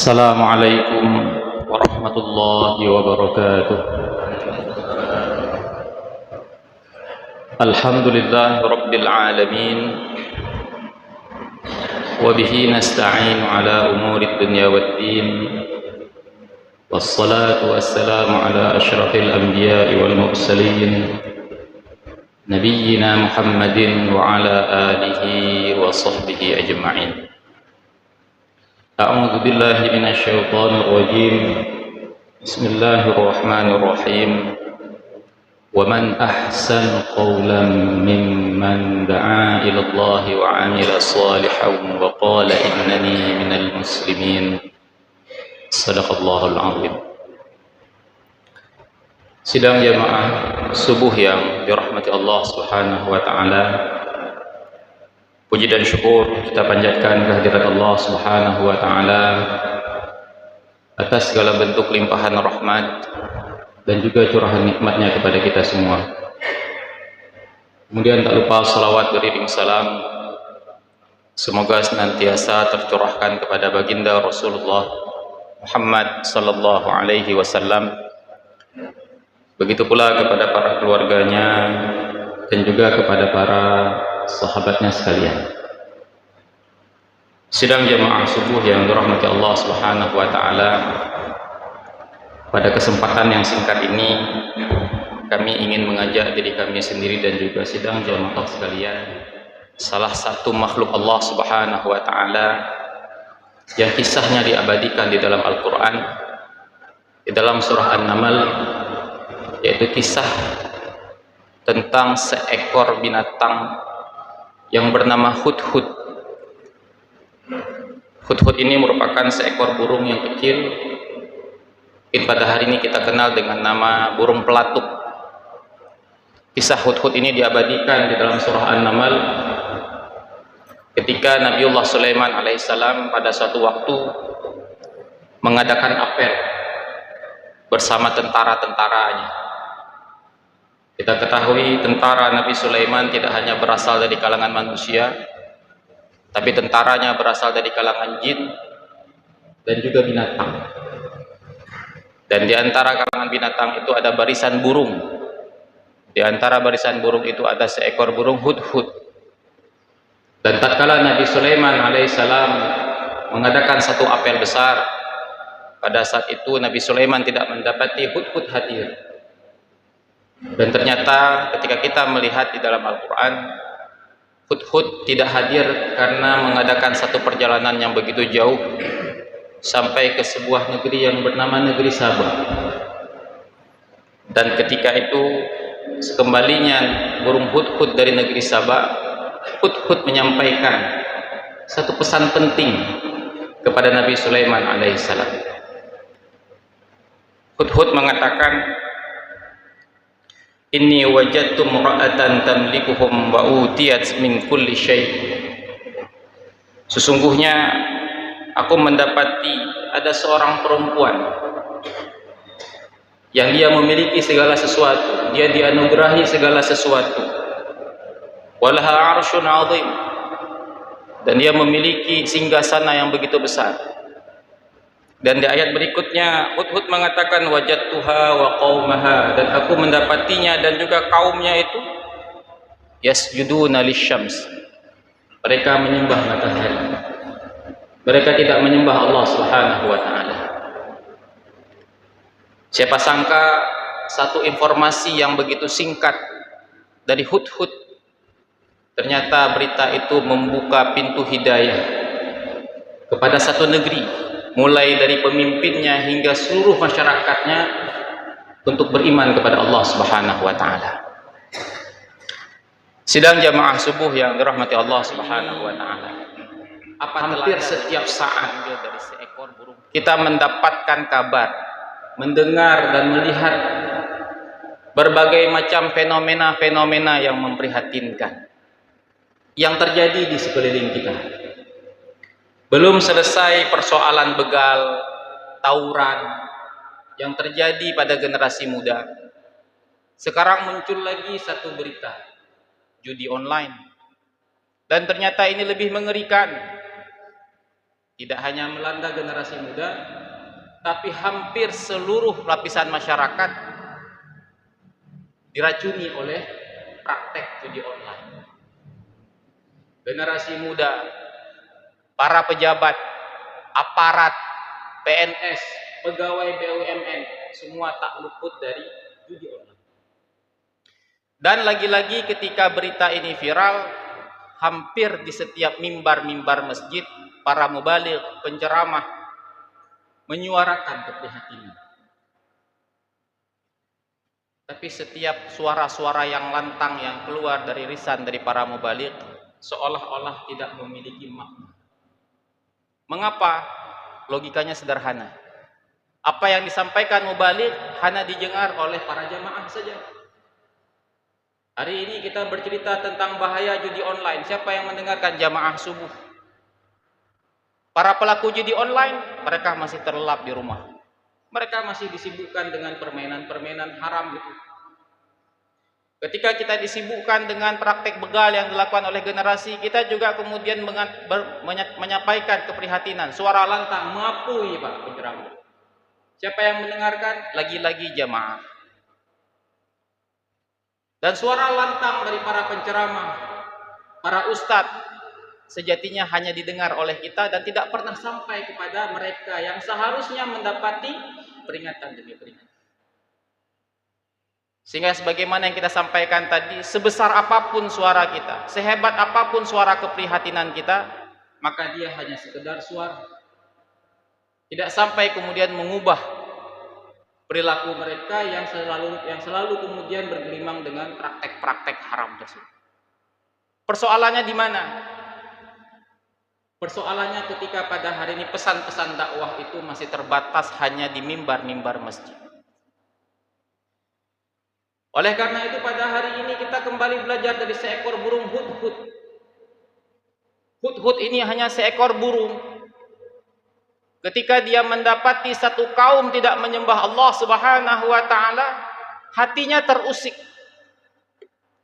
السلام عليكم ورحمة الله وبركاته. الحمد لله رب العالمين، وبه نستعين على أمور الدنيا والدين، والصلاة والسلام على أشرف الأنبياء والمرسلين نبينا محمد وعلى آله وصحبه أجمعين. أعوذ بالله من الشيطان الرجيم. بسم الله الرحمن الرحيم. ومن أحسن قولا ممن دعا إلى الله وعمل صالحا وقال إنني من المسلمين. صدق الله العظيم. Sidang jamaah subuh yang dirahmati Allah Subhanahu wa taala. Puji dan syukur kita panjatkan kehadirat Allah Subhanahu wa taala atas segala bentuk limpahan rahmat dan juga curahan nikmatnya kepada kita semua. Kemudian tak lupa salawat beriring salam semoga senantiasa tercurahkan kepada baginda Rasulullah Muhammad sallallahu alaihi wasallam, begitu pula kepada para keluarganya dan juga kepada para sahabatnya sekalian. Sidang jamaah subuh yang dirahmati Allah Subhanahu wa taala, pada kesempatan yang singkat ini kami ingin mengajak diri kami sendiri dan juga sidang jamaah sekalian, salah satu makhluk Allah Subhanahu wa taala yang kisahnya diabadikan di dalam Al-Qur'an, di dalam surah An-Naml, yaitu kisah tentang seekor binatang yang bernama hudhud. Hudhud ini merupakan seekor burung yang kecil. Pada hari ini kita kenal dengan nama burung pelatuk. Kisah hudhud ini diabadikan di dalam surah An-Naml ketika Nabiullah Sulaiman alaihissalam pada suatu waktu mengadakan apel bersama tentara-tentaranya. Kita ketahui tentara Nabi Sulaiman tidak hanya berasal dari kalangan manusia, tapi tentaranya berasal dari kalangan jin dan juga binatang. Dan di antara kalangan binatang itu ada barisan burung. Di antara barisan burung itu ada seekor burung hudhud. Dan tatkala Nabi Sulaiman alaihissalam mengadakan satu apel besar, pada saat itu Nabi Sulaiman tidak mendapati hudhud hadir. Dan ternyata ketika kita melihat di dalam Al-Quran, hudhud tidak hadir karena mengadakan satu perjalanan yang begitu jauh sampai ke sebuah negeri yang bernama negeri Sabah. Dan ketika itu sekembalinya burung hudhud dari negeri Sabah, hudhud menyampaikan satu pesan penting kepada Nabi Sulaiman alaihissalam. Hudhud mengatakan, Inni wajadtu imra'atan tamlikuhum wa utiyat min kulli syai'. Sesungguhnya aku mendapati ada seorang perempuan yang dia memiliki segala sesuatu, dia dianugerahi segala sesuatu. Walaha 'arsyun 'azim, dan dia memiliki singgasana yang begitu besar. Dan di ayat berikutnya Hudhud mengatakan wajadtuha wa qaumaha, dan aku mendapatinya dan juga kaumnya itu yasjuduna lisyams, mereka menyembah matahari, mereka tidak menyembah Allah Subhanahu wa taala. Siapa sangka satu informasi yang begitu singkat dari Hudhud, ternyata berita itu membuka pintu hidayah kepada satu negeri, mulai dari pemimpinnya hingga seluruh masyarakatnya untuk beriman kepada Allah Subhanahu wa taala. Sidang jamaah subuh yang dirahmati Allah Subhanahu wa taala, hampir setiap saat dari seekor burung kita mendapatkan kabar, mendengar dan melihat berbagai macam fenomena-fenomena yang memprihatinkan yang terjadi di sekeliling kita. Belum selesai persoalan begal, tawuran yang terjadi pada generasi muda. Sekarang muncul lagi satu berita, judi online. Dan ternyata ini lebih mengerikan. tidak hanya melanda generasi muda, tapi hampir seluruh lapisan masyarakat diracuni oleh praktek judi online. Generasi muda, para pejabat, aparat, PNS, pegawai BUMN, semua tak luput dari judi online. Dan lagi-lagi ketika berita ini viral, hampir di setiap mimbar-mimbar masjid, para mubaligh, penceramah menyuarakan keprihatinan. Tapi setiap suara-suara yang lantang yang keluar dari lisan dari para mubaligh seolah-olah tidak memiliki makna. Mengapa? Logikanya sederhana. Apa yang disampaikan mubaligh hanya didengar oleh para jamaah saja. Hari ini kita bercerita tentang bahaya judi online. Siapa yang mendengarkan jamaah subuh? Para pelaku judi online, mereka masih terlelap di rumah. Mereka masih disibukkan dengan permainan-permainan haram itu. Ketika kita disibukkan dengan praktek begal yang dilakukan oleh generasi, kita juga kemudian menyampaikan keprihatinan. Suara lantang mengakui Pak penceramah. Siapa yang mendengarkan? Lagi-lagi jamaah. Dan suara lantang dari para penceramah, para ustadz, sejatinya hanya didengar oleh kita dan tidak pernah sampai kepada mereka yang seharusnya mendapati peringatan demi peringatan. Sehingga sebagaimana yang kita sampaikan tadi, sebesar apapun suara kita, sehebat apapun suara keprihatinan kita, maka dia hanya sekedar suara. Tidak sampai kemudian mengubah perilaku mereka yang selalu kemudian bergelimang dengan praktek-praktek haram tersebut. Persoalannya di mana? Persoalannya ketika pada hari ini pesan-pesan dakwah itu masih terbatas hanya di mimbar-mimbar masjid. Oleh karena itu pada hari ini kita kembali belajar dari seekor burung hudhud. Hudhud ini hanya seekor burung. Ketika dia mendapati satu kaum tidak menyembah Allah Subhanahu wa taala, hatinya terusik.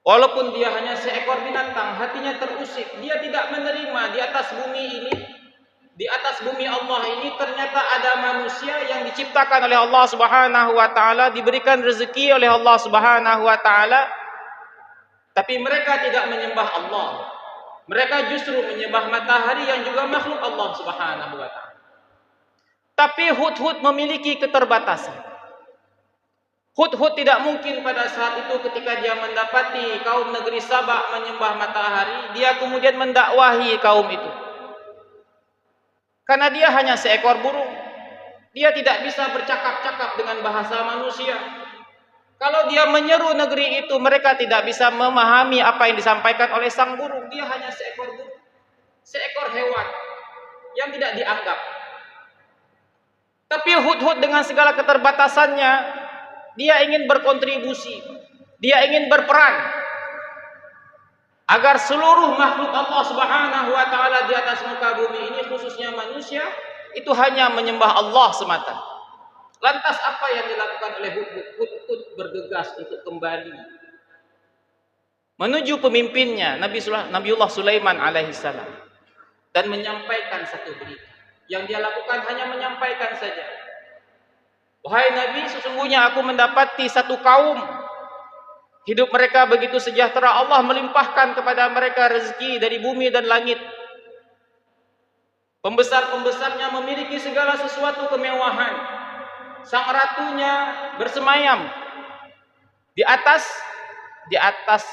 Walaupun dia hanya seekor binatang, hatinya terusik. Dia tidak menerima di atas bumi ini, di atas bumi Allah ini ternyata ada manusia yang diciptakan oleh Allah Subhanahu wa taala, diberikan rezeki oleh Allah Subhanahu wa taala, tapi mereka tidak menyembah Allah. Mereka justru menyembah matahari yang juga makhluk Allah Subhanahu wa taala. Tapi hudhud memiliki keterbatasan. Hudhud tidak mungkin pada saat itu ketika dia mendapati kaum negeri Sabak menyembah matahari, dia kemudian mendakwahi kaum itu. Karena dia hanya seekor burung. Dia tidak bisa bercakap-cakap dengan bahasa manusia. Kalau dia menyeru negeri itu, mereka tidak bisa memahami apa yang disampaikan oleh sang burung. Dia hanya seekor burung, seekor hewan yang tidak dianggap. Tapi hudhud dengan segala keterbatasannya, dia ingin berkontribusi, dia ingin berperan agar seluruh makhluk Allah Subhanahu wa taala di atas muka bumi ini, khususnya manusia, itu hanya menyembah Allah semata. Lantas apa yang dilakukan oleh hudhud? Hudhud bergegas untuk kembali menuju pemimpinnya Nabiullah Sulaiman alaihissalam dan menyampaikan satu berita. Yang dia lakukan hanya menyampaikan saja. Wahai Nabi, sesungguhnya aku mendapati satu kaum, hidup mereka begitu sejahtera, Allah melimpahkan kepada mereka rezeki dari bumi dan langit. Pembesar-pembesarnya memiliki segala sesuatu kemewahan. Sang ratunya bersemayam di atas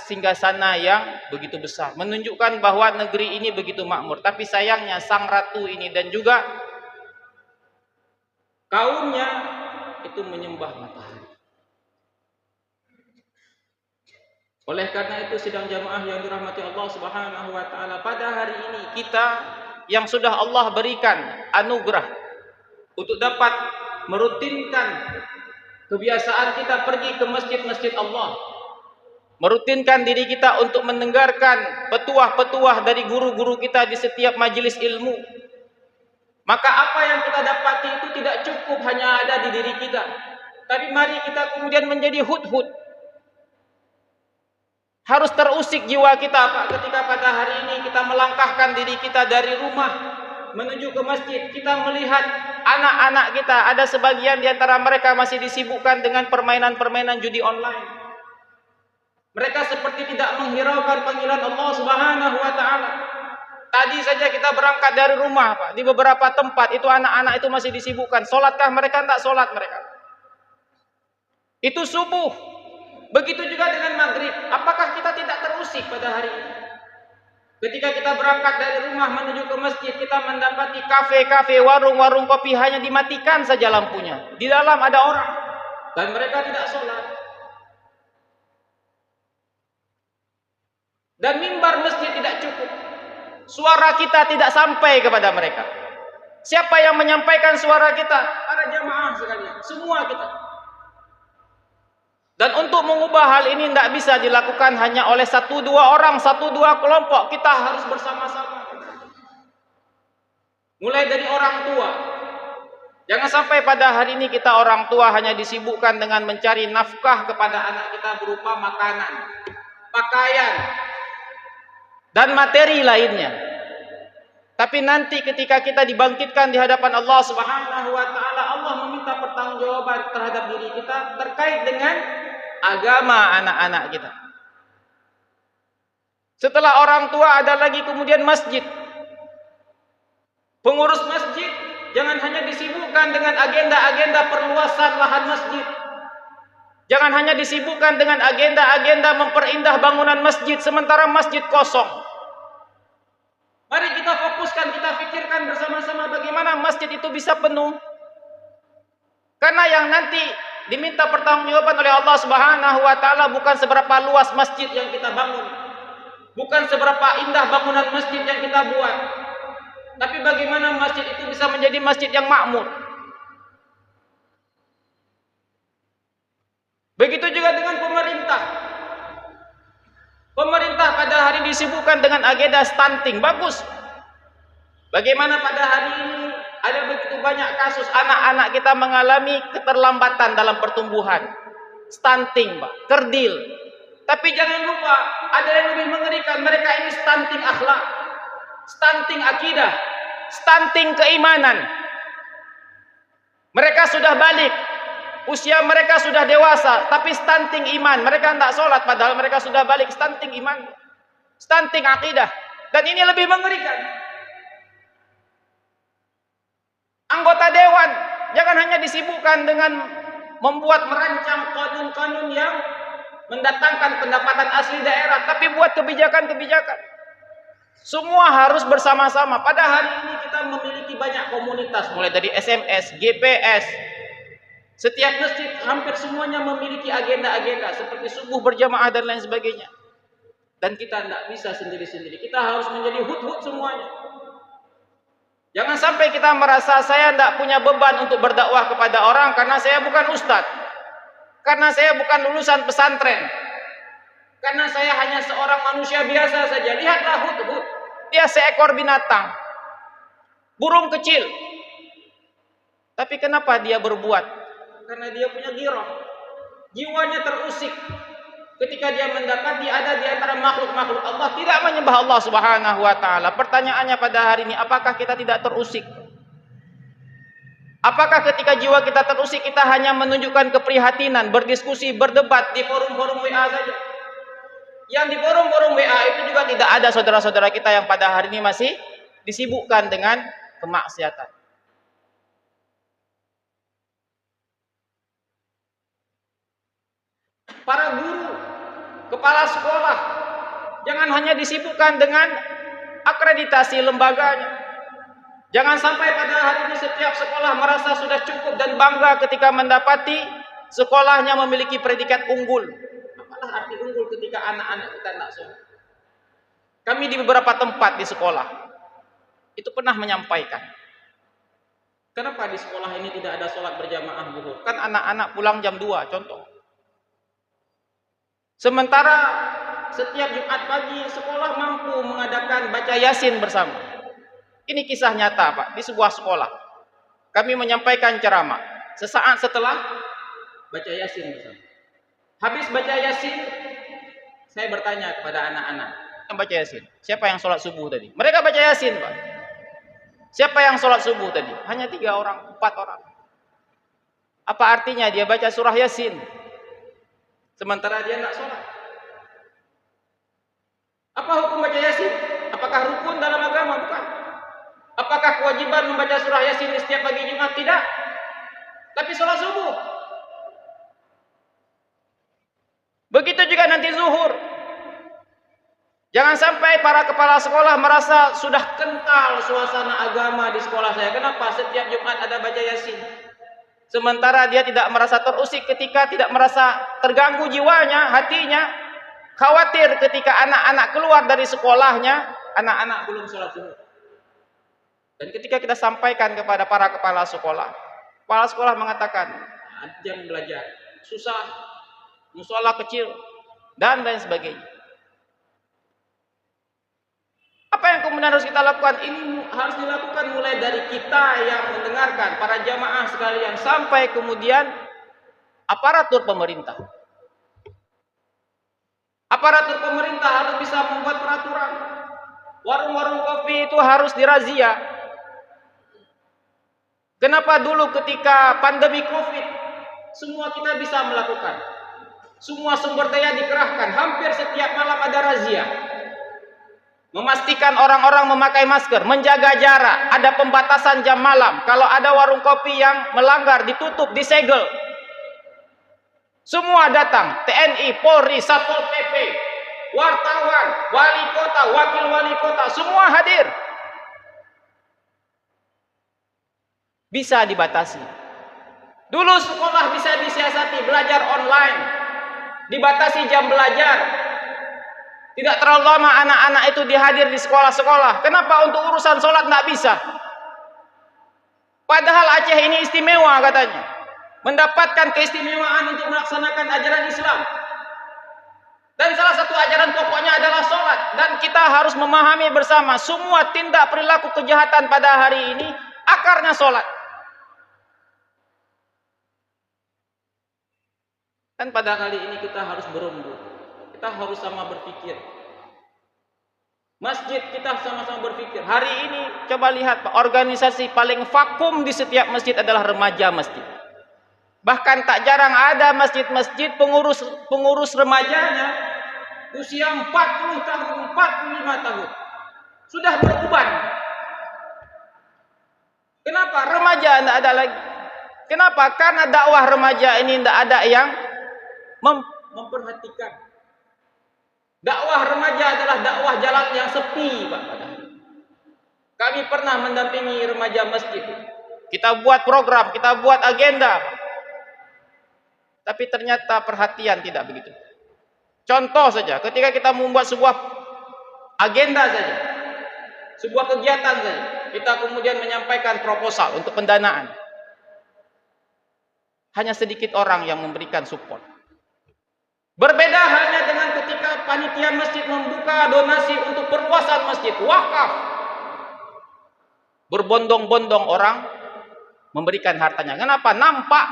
singgasana yang begitu besar, menunjukkan bahwa negeri ini begitu makmur. Tapi sayangnya sang ratu ini dan juga kaumnya itu menyembah matahari. Oleh karena itu sidang jamaah yang dirahmati Allah Subhanahu wa taala, pada hari ini kita yang sudah Allah berikan anugerah untuk dapat merutinkan kebiasaan kita pergi ke masjid-masjid Allah, merutinkan diri kita untuk mendengarkan petuah-petuah dari guru-guru kita di setiap majelis ilmu, maka apa yang kita dapati itu tidak cukup hanya ada di diri kita, tapi mari kita kemudian menjadi hudhud. Harus terusik jiwa kita Pak, ketika pada hari ini kita melangkahkan diri kita dari rumah menuju ke masjid, kita melihat anak-anak kita, ada sebagian di antara mereka masih disibukkan dengan permainan-permainan judi online. Mereka seperti tidak menghiraukan panggilan Allah Subhanahu wa taala. Tadi saja kita berangkat dari rumah, Pak. Di beberapa tempat itu anak-anak itu masih disibukkan. Salatkah mereka? Tak salat mereka. Itu subuh. Begitu juga dengan maghrib. Apakah kita tidak terusik pada hari ini? Ketika kita berangkat dari rumah menuju ke masjid, kita mendapati kafe-kafe, warung-warung kopi hanya dimatikan saja lampunya. Di dalam ada orang dan mereka tidak sholat. Dan mimbar masjid tidak cukup. Suara kita tidak sampai kepada mereka. Siapa yang menyampaikan suara kita? Para jamaah sekalian, semua kita. Dan untuk mengubah hal ini tidak bisa dilakukan hanya oleh 1-2 orang, 1-2 kelompok. Kita harus bersama-sama. Mulai dari orang tua. Jangan sampai pada hari ini kita orang tua hanya disibukkan dengan mencari nafkah kepada anak kita berupa makanan, pakaian, dan materi lainnya. Tapi nanti ketika kita dibangkitkan di hadapan Allah Subhanahu wa taala, Allah meminta pertanggungjawaban terhadap diri kita terkait dengan agama anak-anak kita. Setelah orang tua ada lagi kemudian masjid. Pengurus masjid jangan hanya disibukkan dengan agenda-agenda perluasan lahan masjid. Jangan hanya disibukkan dengan agenda-agenda memperindah bangunan masjid sementara masjid kosong. Mari kita fokuskan, kita pikirkan bersama-sama bagaimana masjid itu bisa penuh. Karena yang nanti diminta pertanggungjawaban oleh Allah Subhanahu wa taala bukan seberapa luas masjid yang kita bangun, bukan seberapa indah bangunan masjid yang kita buat, tapi bagaimana masjid itu bisa menjadi masjid yang makmur. Begitu juga dengan pemerintah. Pemerintah pada hari ini disibukkan dengan agenda stunting. Bagus. Bagaimana pada hari ini ada begitu banyak kasus anak-anak kita mengalami keterlambatan dalam pertumbuhan. Stunting, Pak. Kerdil. Tapi jangan lupa, ada yang lebih mengerikan. Mereka ini stunting akhlak, stunting akidah, stunting keimanan. Mereka sudah balik. Usia mereka sudah dewasa, tapi stunting iman. Mereka tidak sholat, padahal mereka sudah balik. Stunting iman, stunting akidah. Dan ini lebih mengerikan. Anggota dewan, jangan hanya disibukkan dengan membuat merancang kanun-kanun yang mendatangkan pendapatan asli daerah, tapi buat kebijakan-kebijakan. Semua harus bersama-sama. Pada hari ini kita memiliki banyak komunitas, mulai dari SMS, GPS. Setiap masjid hampir semuanya memiliki agenda-agenda seperti subuh berjamaah dan lain sebagainya. Dan kita tidak bisa sendiri-sendiri. Kita harus menjadi hut-hut semuanya. Jangan sampai kita merasa saya tidak punya beban untuk berdakwah kepada orang karena saya bukan ustadz. Karena saya bukan lulusan pesantren. Karena saya hanya seorang manusia biasa saja. Lihatlah hut-hut. Dia seekor binatang. Burung kecil. Tapi kenapa dia berbuat? Karena dia punya girah, jiwanya terusik ketika dia mendapati ada di antara makhluk-makhluk Allah tidak menyembah Allah Subhanahu wa taala. Pertanyaannya pada hari ini, apakah kita tidak terusik? Apakah ketika jiwa kita terusik kita hanya menunjukkan keprihatinan, berdiskusi, berdebat di forum-forum WA saja? Yang di forum-forum WA itu juga tidak ada saudara-saudara kita yang pada hari ini masih disibukkan dengan kemaksiatan. Para guru, kepala sekolah, jangan hanya disibukkan dengan akreditasi lembaganya. Jangan sampai pada hari ini setiap sekolah merasa sudah cukup dan bangga ketika mendapati sekolahnya memiliki predikat unggul. Apalah arti unggul ketika anak-anak kita tidak sholat? Kami di beberapa tempat di sekolah itu pernah menyampaikan, kenapa di sekolah ini tidak ada sholat berjamaah zuhur? Kan anak-anak pulang jam 2, contoh. Sementara setiap Jumat pagi sekolah mampu mengadakan baca Yasin bersama. Ini kisah nyata, Pak, di sebuah sekolah. Kami menyampaikan ceramah. Sesaat setelah baca Yasin bersama. Habis baca Yasin, saya bertanya kepada anak-anak yang baca Yasin, siapa yang sholat subuh tadi? Mereka baca Yasin, Pak. Siapa yang sholat subuh tadi? Hanya 3 orang, 4 orang. Apa artinya dia baca surah Yasin sementara dia tidak sholat? Apa hukum baca Yasin? Apakah rukun dalam agama? Bukan. Apakah kewajiban membaca surah Yasin di setiap pagi Jumat? Tidak. Tapi sholat subuh. Begitu juga nanti zuhur. Jangan sampai para kepala sekolah merasa sudah kental suasana agama di sekolah saya. Kenapa? Setiap Jumat ada baca Yasin. Sementara dia tidak merasa terusik ketika tidak merasa terganggu jiwanya, hatinya. Khawatir ketika anak-anak keluar dari sekolahnya, anak-anak belum sholat zuhur. Dan ketika kita sampaikan kepada para kepala sekolah mengatakan, jam belajar susah, musola kecil, dan lain sebagainya. Apa yang kemudian harus kita lakukan? Ini harus dilakukan mulai dari kita yang mendengarkan, para jamaah sekalian, sampai kemudian aparatur pemerintah. Aparatur pemerintah harus bisa membuat peraturan. Warung-warung kopi itu harus dirazia. Kenapa dulu ketika pandemi Covid semua kita bisa melakukan? Semua sumber daya dikerahkan, hampir setiap malam ada razia. Memastikan orang-orang memakai masker, menjaga jarak, ada pembatasan jam malam. Kalau ada warung kopi yang melanggar, ditutup, disegel. Semua datang, TNI, Polri, Satpol PP, wartawan, wali kota, wakil wali kota, semua hadir. Bisa dibatasi. Dulu sekolah bisa disiasati, belajar online, dibatasi jam belajar. Tidak terlalu lama anak-anak itu dihadir di sekolah-sekolah. Kenapa untuk urusan sholat tidak bisa? Padahal Aceh ini istimewa katanya. Mendapatkan keistimewaan untuk melaksanakan ajaran Islam. Dan salah satu ajaran pokoknya adalah sholat. Dan kita harus memahami bersama semua tindak perilaku kejahatan pada hari ini akarnya sholat. Dan pada kali ini kita harus berembuk. Kita harus sama berpikir. Masjid kita sama-sama berpikir. Hari ini coba lihat Pak, organisasi paling vakum di setiap masjid adalah remaja masjid. Bahkan tak jarang ada masjid-masjid pengurus remajanya usia 40 tahun, 45 tahun. Sudah beruban. Kenapa? Remaja tidak ada lagi. Kenapa? Karena dakwah remaja ini tidak ada yang memperhatikan. Dakwah remaja adalah dakwah jalan yang sepi, Pak. Kami pernah mendampingi remaja masjid. Kita buat program, kita buat agenda. Tapi ternyata perhatian tidak begitu. Contoh saja, ketika kita membuat sebuah agenda saja, sebuah kegiatan saja, kita kemudian menyampaikan proposal untuk pendanaan. Hanya sedikit orang yang memberikan support. Berbeda halnya dengan ketika panitia masjid membuka donasi untuk perluasan masjid, wakaf. Berbondong-bondong orang memberikan hartanya. Kenapa? Nampak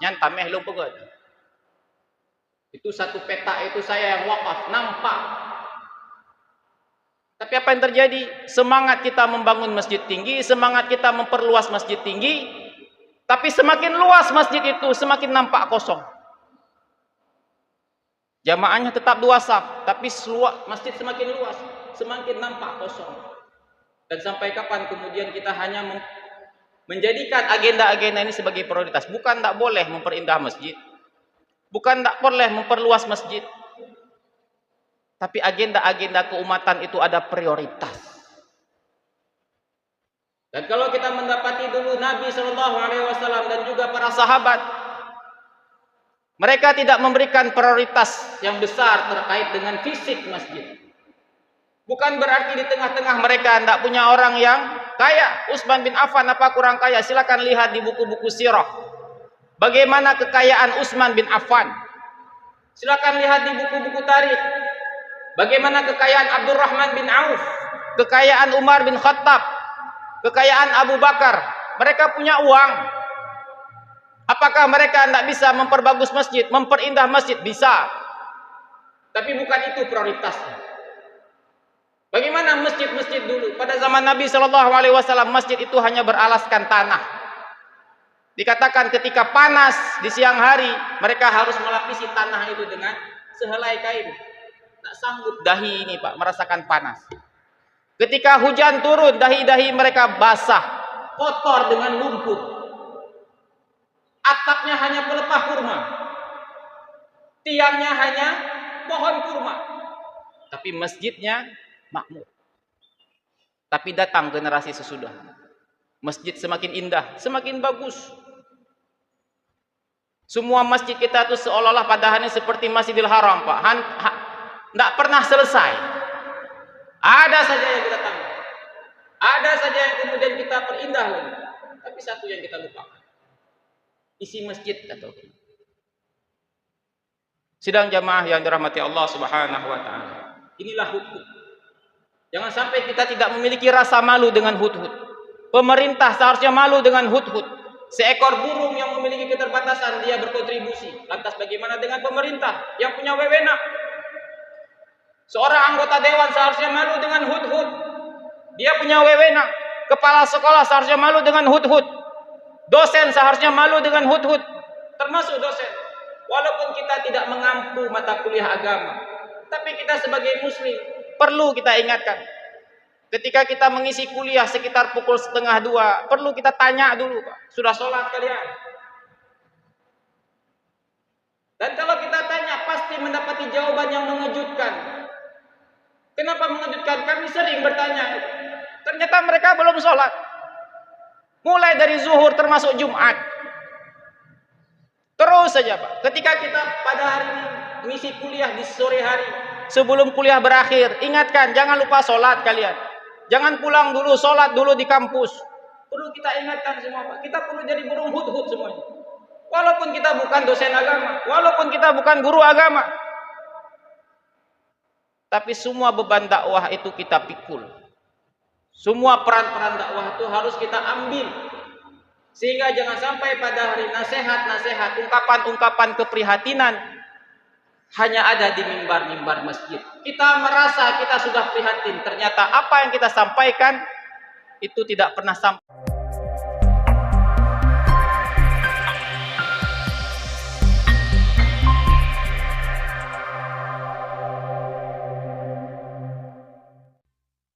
nyanta mehlung pegat. Itu satu peta itu saya yang wakaf, nampak. Tapi apa yang terjadi? Semangat kita membangun masjid tinggi, semangat kita memperluas masjid tinggi, tapi semakin luas masjid itu semakin nampak kosong. Jamaahnya tetap 2 saf, tapi masjid semakin luas, semakin nampak kosong. Dan sampai kapan kemudian kita hanya menjadikan agenda-agenda ini sebagai prioritas? Bukan tak boleh memperindah masjid, bukan tak boleh memperluas masjid, tapi agenda-agenda keumatan itu ada prioritas. Dan kalau kita mendapati dulu Nabi SAW dan juga para sahabat, mereka tidak memberikan prioritas yang besar terkait dengan fisik masjid. Bukan berarti di tengah-tengah mereka tidak punya orang yang kaya. Utsman bin Affan apa kurang kaya? Silakan lihat di buku-buku sirah. Bagaimana kekayaan Utsman bin Affan. Silakan lihat di buku-buku tarikh. Bagaimana kekayaan Abdurrahman bin Auf, kekayaan Umar bin Khattab, kekayaan Abu Bakar. Mereka punya uang. Apakah mereka tidak bisa memperbagus masjid, memperindah masjid? Bisa. Tapi bukan itu prioritasnya. Bagaimana masjid-masjid dulu? Pada zaman Nabi Shallallahu Alaihi Wasallam masjid itu hanya beralaskan tanah. Dikatakan ketika panas di siang hari, mereka harus melapisi tanah itu dengan sehelai kain. Tak sanggup dahi ini Pak merasakan panas. Ketika hujan turun, dahi-dahi mereka basah, kotor dengan lumpur. Atapnya hanya pelepah kurma, tiangnya hanya pohon kurma, tapi masjidnya makmur. Tapi datang generasi sesudah, masjid semakin indah, semakin bagus. Semua masjid kita itu seolah-olah padahalnya seperti Masjidil Haram Pak, tidak pernah selesai. Ada saja yang kita tambah, ada saja yang kemudian kita perindah lagi. Tapi satu yang kita lupakan, isi masjid atau sidang jamaah yang dirahmati Allah Subhanahu wa taala. Inilah hudhud. Jangan sampai kita tidak memiliki rasa malu dengan hudhud. Pemerintah seharusnya malu dengan hudhud. Seekor burung yang memiliki keterbatasan dia berkontribusi. Lantas bagaimana dengan pemerintah yang punya wewenang? Seorang anggota dewan seharusnya malu dengan hudhud. Dia punya wewenang. Kepala sekolah seharusnya malu dengan hudhud. Dosen seharusnya malu dengan hudhud. Termasuk dosen. Walaupun kita tidak mengampu mata kuliah agama, tapi kita sebagai muslim perlu kita ingatkan. Ketika kita mengisi kuliah sekitar pukul 1:30, perlu kita tanya dulu, Pak, sudah sholat kalian? Dan kalau kita tanya, pasti mendapati jawaban yang mengejutkan. Kenapa mengejutkan? Kami sering bertanya. Ternyata mereka belum sholat. Mulai dari zuhur termasuk Jumat. Terus saja Pak. Ketika kita pada hari ini mengisi kuliah di sore hari, sebelum kuliah berakhir, ingatkan, jangan lupa sholat kalian. Jangan pulang dulu, sholat dulu di kampus. Perlu kita ingatkan semua Pak. Kita perlu jadi burung hudhud semuanya. Walaupun kita bukan dosen agama, walaupun kita bukan guru agama, tapi semua beban dakwah itu kita pikul. Semua peran-peran dakwah itu harus kita ambil. Sehingga jangan sampai pada hari nasihat-nasihat, ungkapan-ungkapan keprihatinan hanya ada di mimbar-mimbar masjid. Kita merasa kita sudah prihatin, ternyata apa yang kita sampaikan itu tidak pernah sampai.